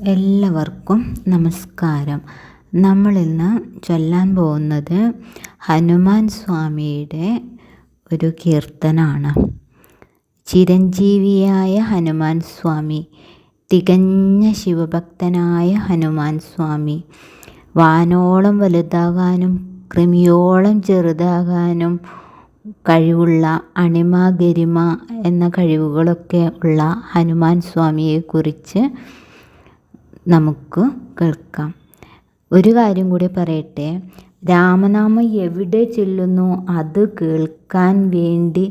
എല്ലാവർക്കും നമസ്കാരം. നമ്മളിന്ന് ചൊല്ലാൻ പോകുന്നത് ഹനുമാൻ സ്വാമിയുടെ ഒരു കീർത്തനമാണ്. ചിരഞ്ജീവിയായ ഹനുമാൻ സ്വാമി, തികഞ്ഞ ശിവഭക്തനായ ഹനുമാൻ സ്വാമി, വാനോളം വലുതാകാനും കൃമിയോളം ചെറുതാകാനും കഴിവുള്ള അണിമ ഗരിമ എന്ന കഴിവുകളൊക്കെ ഉള്ള ഹനുമാൻ സ്വാമിയെക്കുറിച്ച് നമുക്ക് കേൾക്കാം. ഒരു കാര്യം കൂടി പറയട്ടെ, രാമനാമം എവിടെ ചൊല്ലുന്നു അത് കേൾക്കാൻ വേണ്ടി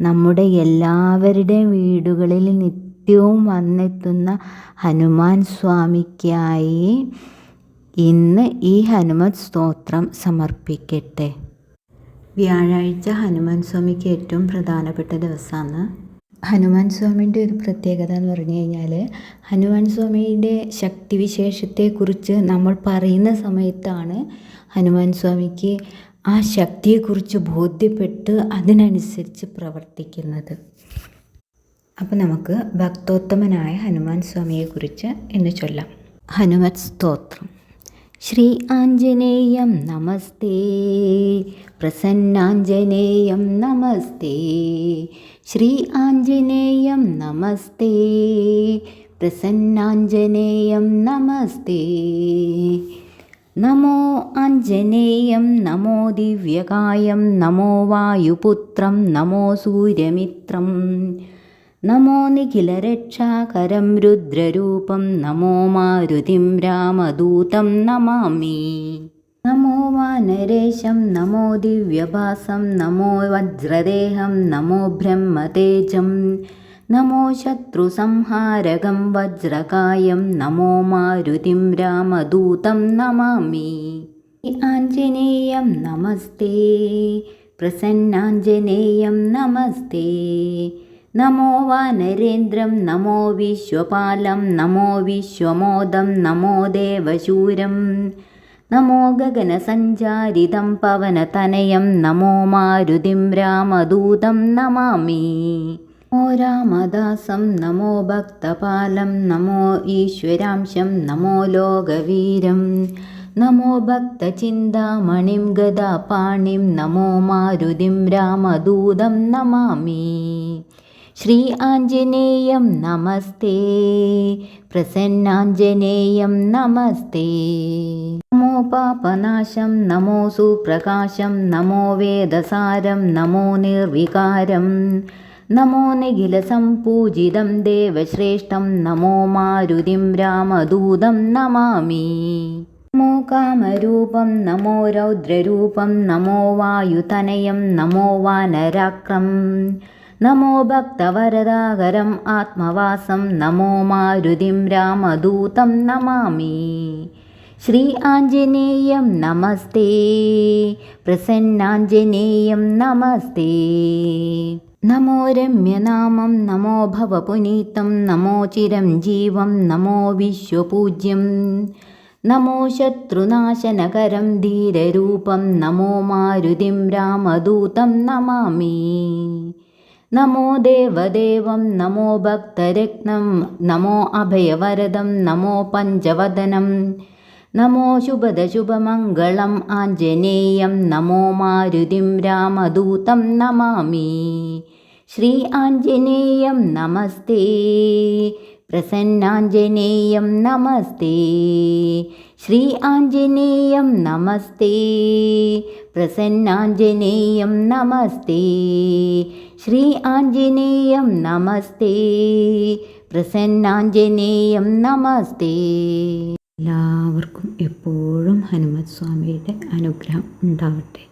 നമ്മുടെ എല്ലാവരുടെയും വീടുകളിൽ നിത്യവും വന്നെത്തുന്ന ഹനുമാൻ സ്വാമിക്കായി ഇന്ന് ഈ ഹനുമത് സ്തോത്രം സമർപ്പിക്കട്ടെ. വ്യാഴാഴ്ച ഹനുമാൻ സ്വാമിക്ക് ഏറ്റവും പ്രധാനപ്പെട്ട ദിവസമാണ്. ഹനുമാൻ സ്വാമിൻ്റെ ഒരു പ്രത്യേകത എന്ന് പറഞ്ഞു കഴിഞ്ഞാൽ, ഹനുമാൻ സ്വാമിയുടെ ശക്തിവിശേഷത്തെക്കുറിച്ച് നമ്മൾ പറയുന്ന സമയത്താണ് ഹനുമാൻ സ്വാമിക്ക് ആ ശക്തിയെക്കുറിച്ച് ബോധ്യപ്പെട്ട് അതിനനുസരിച്ച് പ്രവർത്തിക്കുന്നത്. അപ്പോൾ നമുക്ക് ഭക്തോത്തമനായ ഹനുമാൻ സ്വാമിയെക്കുറിച്ച് എന്ന് ചൊല്ലാം. ഹനുമത് സ്തോത്രം. ശ്രീ ആഞ്ജനേയം നമസ്തേ, പ്രസന്നാഞ്ജനേയം നമസ്തേ, ശ്രീ ആഞ്ജനേയം നമസ്തേ, പ്രസന്നാഞ്ജനേയം നമസ്തേ. നമോ ആഞ്ജനേയം നമോ ദിവ്യകായം നമോ വായുപുത്രം നമോ സൂര്യമിത്രം നമോ നിഖിലരക്ഷാകരം രുദ്രരൂപം നമോ മാരുതിം രാമദൂതം നമാമി. നമോ വാനരേശം നമോ ദിവ്യഭാസം നമോ വജ്രദേഹം നമോ ബ്രഹ്മതേജം നമോ ശത്രുസംഹാരകം വജ്രകായം നമോ മാരുതിം രാമദൂതം നമാമി. ആഞ്ജനേയം നമസ്തേ, പ്രസന്നാഞ്ജനേയം നമസ്തേ. നമോ വാനരേന്ദ്രം നമോ വിശ്വപാലം നമോ വിശ്വമോദം നമോ ദേവശൂരം നമോ ഗഗനസഞ്ചാരിതം പവനതനയം നമോ മാരുതിം രാമദൂതം നമാമി. നമോ രാമദാസം നമോ ഭക്തപാലം നമോ ഈശ്വരാംശം നമോ ലോകവീരം നമോ ഭക്തചിന്താമണിം ഗദാപാണിം നമോ മാരുതിം രാമദൂതം നമാമി. ശ്രീ ആഞ്ജനേയം നമസ്തേ, പ്രസന്നാഞ്ജനേയം നമസ്തേ. നമോ പാപനാശം നമോ സുപ്രകാശം നമോ വേദസാരം നമോ നിർവികാരം നമോ നിഖിലസംപൂജിതം ദേവശ്രേഷ്ഠം നമോ മാരുതിം രാമദൂതം നമാമി. നമോ കാമരൂപം നമോ രൗദ്രരൂപം നമോ വായുതനയം നമോ വാനരാക്രം നമോ ഭക്തവരദാകരം ആത്മവാസം നമോ മാരുതിം രാമദൂതം നമാമി. ശ്രീ ആഞ്ജനേയം നമസ്തേ, പ്രസന്നാഞ്ജനേയം നമസ്തേ. നമോ രമ്യനാമം നമോ ഭവപുനീതം നമോ ചിരഞ്ജീവം നമോ വിശ്വപൂജ്യം നമോ ശത്രുനാശനകരം ധീരരൂപം നമോ മാരുതിം രാമദൂതം നമാമി. നമോ ദേവദേവം നമോ ഭക്തരത്നം നമോ അഭയവരദം നമോ പഞ്ചവദനം നമോ ശുഭദശുഭമംഗളം ആഞ്ജനേയം നമോ മാരുതിം രാമദൂതം നമാമി. ശ്രീ ആഞ്ജനേയം നമസ്തേ, പ്രസന്നാഞ്ജനേയം നമസ്തേ. ശ്രീ ആഞ്ജനേയം നമസ്തേ, പ്രസന്നാഞ്ജനേയം നമസ്തേ. ശ്രീ ആഞ്ജനേയം നമസ്തേ, പ്രസന്നാഞ്ജനേയം നമസ്തേ. എല്ലാവർക്കും എപ്പോഴും ഹനുമത് സ്വാമിയുടെ അനുഗ്രഹം ഉണ്ടാവട്ടെ.